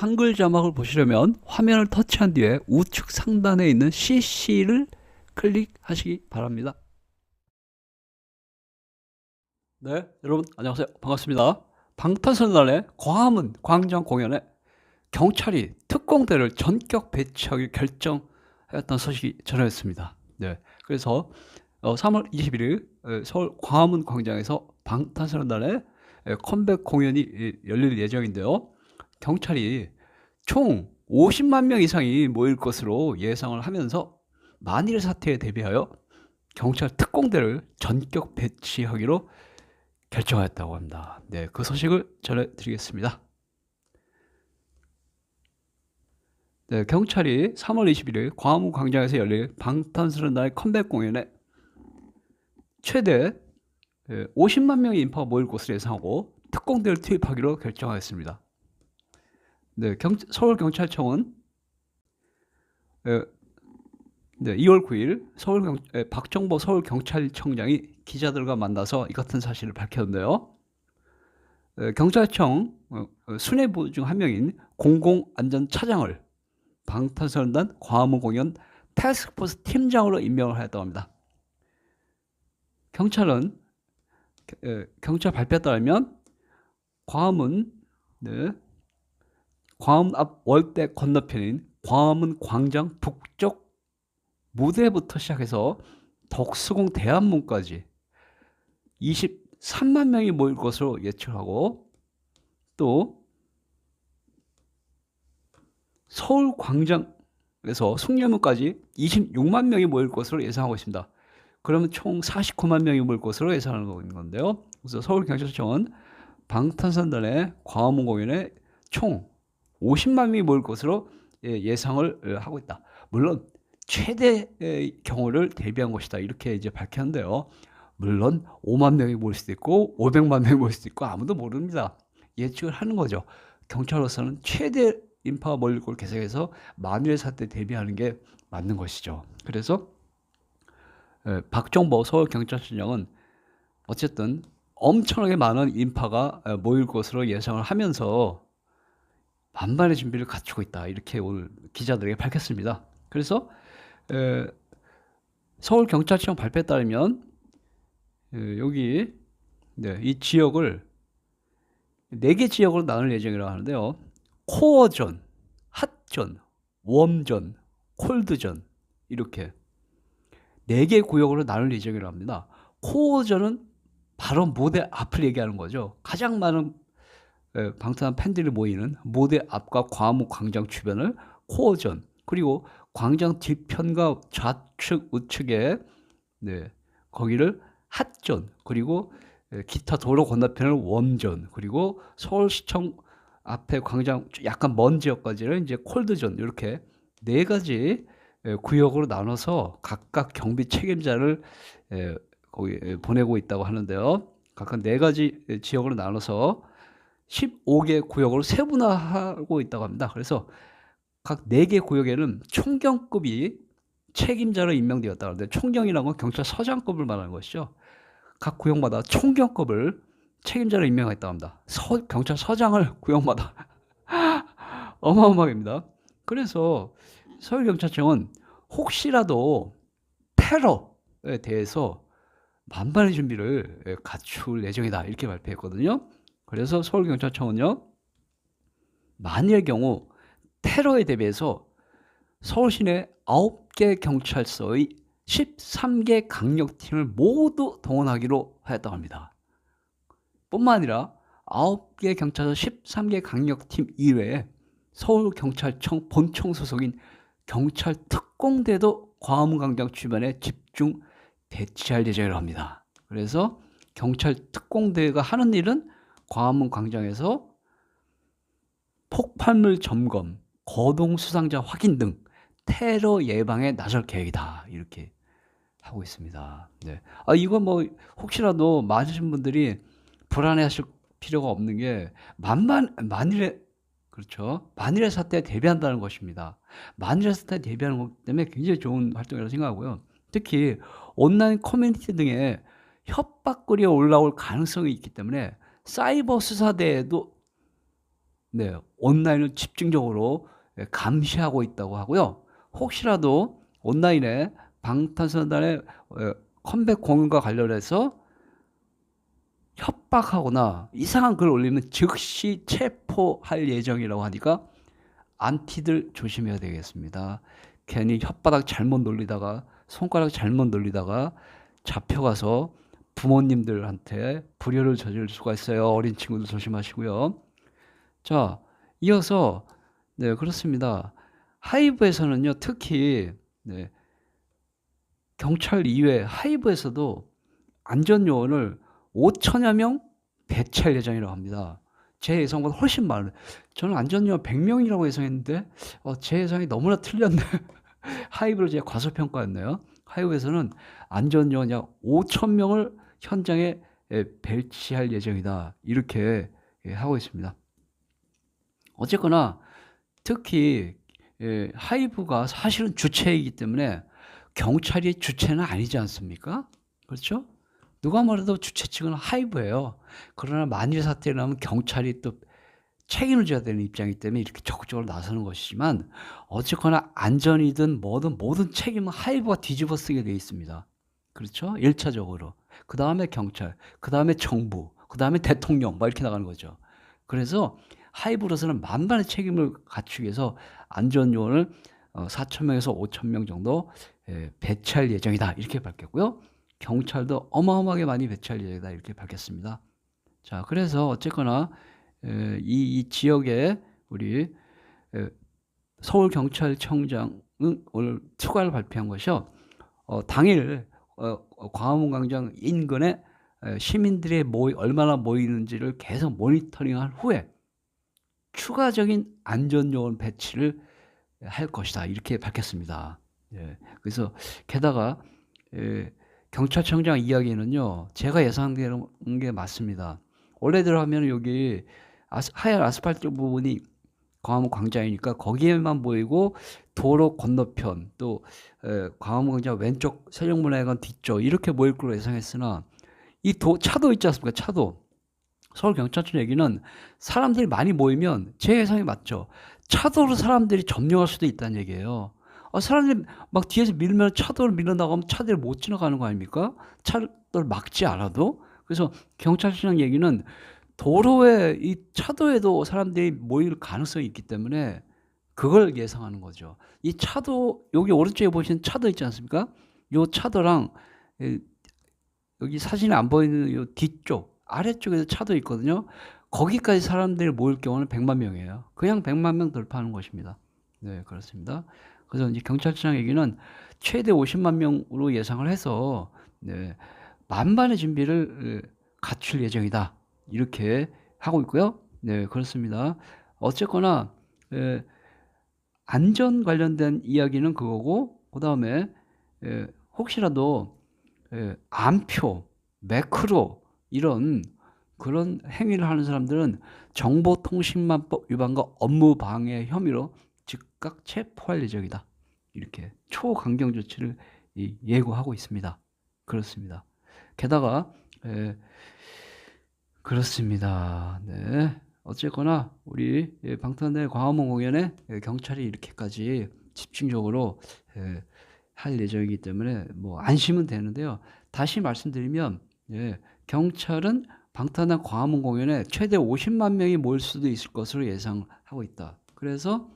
한글 자막을 보시려면 화면을 터치한 뒤에 우측 상단에 있는 CC를 클릭하시기 바랍니다. 네, 여러분 안녕하세요. 반갑습니다. 방탄소년단의 광화문 광장 공연에 경찰이 특공대를 전격 배치하기 결정했다는 소식이 전해졌습니다. 네, 그래서 3월 21일 서울 광화문 광장에서 방탄소년단의 컴백 공연이 열릴 예정인데요. 경찰이 총 50만 명 이상이 모일 것으로 예상을 하면서 만일 사태에 대비하여 경찰 특공대를 전격 배치하기로 결정하였다고 합니다. 네, 그 소식을 전해드리겠습니다. 네, 경찰이 3월 21일 광화문 광장에서 열릴 방탄소년단의 컴백 공연에 최대 50만 명의 인파가 모일 것으로 예상하고 특공대를 투입하기로 결정하였습니다. 네, 서울경찰청은 2월 9일 박정보 서울경찰청장이 기자들과 만나서 이 같은 사실을 밝혔는데요. 경찰청 수뇌부 중 한 명인 공공안전차장을 방탄소년단 광화문 공연 태스크포스 팀장으로 임명을 하였다고 합니다. 경찰은 경찰 발표에 따르면 광화문 앞 월대 건너편인 광화문 광장 북쪽 무대부터 시작해서 덕수궁 대한문까지 23만 명이 모일 것으로 예측하고, 또 서울 광장에서 숭례문까지 26만 명이 모일 것으로 예상하고 있습니다. 그러면 총 49만 명이 모일 것으로 예상하는 건데요. 그래서 서울경찰청은 방탄소년단의 광화문 공연에 총 50만 명이 모일 것으로 예상을 하고 있다. 물론 최대의 경우를 대비한 것이다, 이렇게 이제 밝혔는데요. 물론 5만 명이 모일 수도 있고 500만 명이 모일 수도 있고 아무도 모릅니다. 예측을 하는 거죠. 경찰로서는 최대 인파가 몰릴 걸 계획해서 만일의 사태 대비하는 게 맞는 것이죠. 그래서 박정보 서울경찰청장은 어쨌든 엄청나게 많은 인파가 모일 것으로 예상을 하면서 만반의 준비를 갖추고 있다, 이렇게 오늘 기자들에게 밝혔습니다. 그래서 서울경찰청 발표에 따르면 여기 이 지역을 4개 지역으로 나눌 예정이라고 하는데요. 코어존, 핫존, 웜존, 콜드존, 이렇게 4개 구역으로 나눌 예정이라고 합니다. 코어존은 바로 무대 앞을 얘기하는 거죠. 가장 많은 방탄 팬들이 모이는 무대 앞과 광화문 광장 주변을 코어존, 그리고 광장 뒤편과 좌측 우측에 거기를 핫존, 그리고 기타 도로 건너편을 웜존, 그리고 서울시청 앞에 광장 약간 먼 지역까지는 이제 콜드존, 이렇게 4가지 구역으로 나눠서 각각 경비 책임자를 거기 보내고 있다고 하는데요. 각각 4가지 지역으로 나눠서 15개 구역으로 세분화하고 있다고 합니다. 그래서 각 4개 구역에는 총경급이 책임자로 임명되었다고 하는데, 총경이라는 건 경찰서장급을 말하는 것이죠. 각 구역마다 총경급을 책임자로 임명했다고 합니다. 경찰서장을 구역마다 어마어마합니다. 그래서 서울경찰청은 혹시라도 테러에 대해서 만반의 준비를 갖출 예정이다, 이렇게 발표했거든요. 그래서 서울경찰청은요, 만일의 경우 테러에 대비해서 서울 시내 9개 경찰서의 13개 강력팀을 모두 동원하기로 하였다고 합니다. 뿐만 아니라 9개 경찰서 13개 강력팀 이외에 서울경찰청 본청 소속인 경찰 특공대도 광화문 광장 주변에 집중 배치할 예정이라고 합니다. 그래서 경찰 특공대가 하는 일은 광화문 광장에서 폭발물 점검, 거동 수상자 확인 등 테러 예방에 나설 계획이다, 이렇게 하고 있습니다. 네. 이거 뭐 혹시라도 많으신 분들이 불안해하실 필요가 없는 게 만일의 만일의 사태에 대비한다는 것입니다. 만일의 사태에 대비하는 것 때문에 굉장히 좋은 활동이라고 생각하고요. 특히 온라인 커뮤니티 등에 협박글이 올라올 가능성이 있기 때문에 사이버 수사대에도 네, 온라인을 집중적으로 감시하고 있다고 하고요. 혹시라도 온라인에 방탄소년단의 컴백 공연과 관련해서 협박하거나 이상한 글을 올리면 즉시 체포할 예정이라고 하니까 안티들 조심해야 되겠습니다. 괜히 혓바닥 잘못 놀리다가 손가락 잘못 놀리다가 잡혀가서 부모님들한테 불효를 저질 수가 있어요. 어린 친구들 조심하시고요. 자, 이어서 네, 그렇습니다. 하이브에서는요, 특히 네, 경찰 이외 하이브에서도 안전요원을 5천여 명 배치할 예정이라고 합니다. 제 예상보다 훨씬 많아요. 저는 안전요원 100명이라고 예상했는데 제 예상이 너무나 틀렸네. 하이브를 제가 과소평가했네요. 하이브에서는 안전요원 약 5천 명을 현장에 배치할 예정이다. 이렇게 하고 있습니다. 어쨌거나 특히 하이브가 사실은 주체이기 때문에 경찰이 주체는 아니지 않습니까? 그렇죠? 누가 뭐래도 주체 측은 하이브예요. 그러나 만일 사태가 나면 경찰이 또 책임을 져야 되는 입장이기 때문에 이렇게 적극적으로 나서는 것이지만 어쨌거나 안전이든 뭐든 모든 책임은 하이브가 뒤집어 쓰게 돼 있습니다. 그렇죠? 1차적으로. 그 다음에 경찰, 그 다음에 정부, 그 다음에 대통령 막 이렇게 나가는 거죠. 그래서 하이브로서는 만반의 책임을 갖추기 위해서 안전요원을 4,000명에서 5,000명 정도 배치할 예정이다. 이렇게 밝혔고요. 경찰도 어마어마하게 많이 배치할 예정이다. 이렇게 밝혔습니다. 자, 그래서 어쨌거나 이 지역에 우리 서울경찰청장은 오늘 추가를 발표한 것이요. 당일 광화문 광장 인근에 시민들이 얼마나 모이는지를 계속 모니터링한 후에 추가적인 안전요원 배치를 할 것이다. 이렇게 밝혔습니다. 예, 그래서 게다가 경찰청장 이야기는요. 제가 예상되는 게 맞습니다. 원래대로 하면 여기 하얀 아스팔트 부분이 광화문 광장이니까 거기에만 보이고 도로 건너편 또 광화문 광장 왼쪽 세종문화회관 뒤쪽 이렇게 모일 걸로 예상했으나 이 차도 있지 않습니까? 차도. 서울경찰청 얘기는 사람들이 많이 모이면 제 예상이 맞죠. 차도로 사람들이 점령할 수도 있다는 얘기예요. 사람들이 막 뒤에서 밀면 차도를 밀어 나가면 차들이 못 지나가는 거 아닙니까? 차도를 막지 않아도. 그래서 경찰청 얘기는 도로에 이 차도에도 사람들이 모일 가능성이 있기 때문에 그걸 예상하는 거죠. 이 차도 여기 오른쪽에 보시는 차도 있지 않습니까? 요 차도랑 여기 사진에 안 보이는 요 뒤쪽 아래쪽에도 차도 있거든요. 거기까지 사람들이 모일 경우는 100만 명이에요. 그냥 100만 명 돌파하는 것입니다. 네, 그렇습니다. 그래서 이제 경찰청 얘기는 최대 50만 명으로 예상을 해서 네, 만반의 준비를 갖출 예정이다. 이렇게 하고 있고요. 네, 그렇습니다. 어쨌거나 안전 관련된 이야기는 그거고 그다음에 혹시라도 암표, 매크로 이런 그런 행위를 하는 사람들은 정보통신망법 위반과 업무방해 혐의로 즉각 체포할 예정이다. 이렇게 초강경 조치를 예고하고 있습니다. 그렇습니다. 게다가 그렇습니다. 네. 어쨌거나 우리 방탄소년단의 광화문 공연에 경찰이 이렇게까지 집중적으로 할 예정이기 때문에 뭐 안심은 되는데요. 다시 말씀드리면 경찰은 방탄소년단 광화문 공연에 최대 50만 명이 모일 수도 있을 것으로 예상하고 있다. 그래서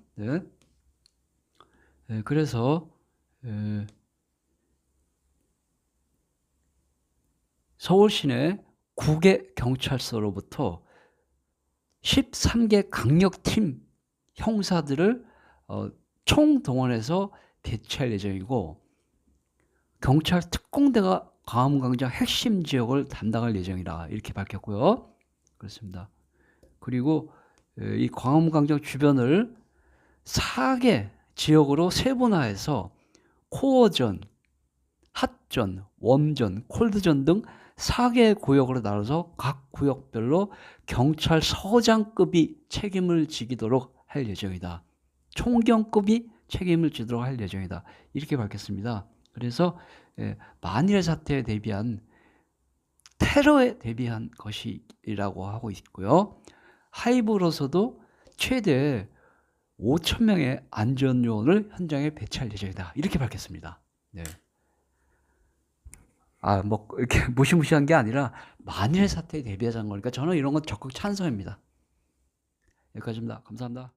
서울 시내 9개 경찰서로부터 13개 강력팀 형사들을 총동원해서 배치할 예정이고 경찰 특공대가 광화문 광장 핵심 지역을 담당할 예정이다. 이렇게 밝혔고요. 그렇습니다. 그리고 이 광화문 광장 주변을 4개 지역으로 세분화해서 코어전, 핫전, 웜전, 콜드전 등 4개 구역으로 나눠서 각 구역별로 경찰서장급이 책임을 지도록 할 예정이다. 총경급이 책임을 지도록 할 예정이다. 이렇게 밝혔습니다. 그래서 만일의 사태에 대비한 테러에 대비한 것이라고 하고 있고요. 하이브로서도 최대 5,000명의 안전요원을 현장에 배치할 예정이다. 이렇게 밝혔습니다. 네. 뭐 이렇게 무시무시한 게 아니라 만일의 사태에 대비하자는 거니까 저는 이런 건 적극 찬성입니다. 여기까지입니다. 감사합니다.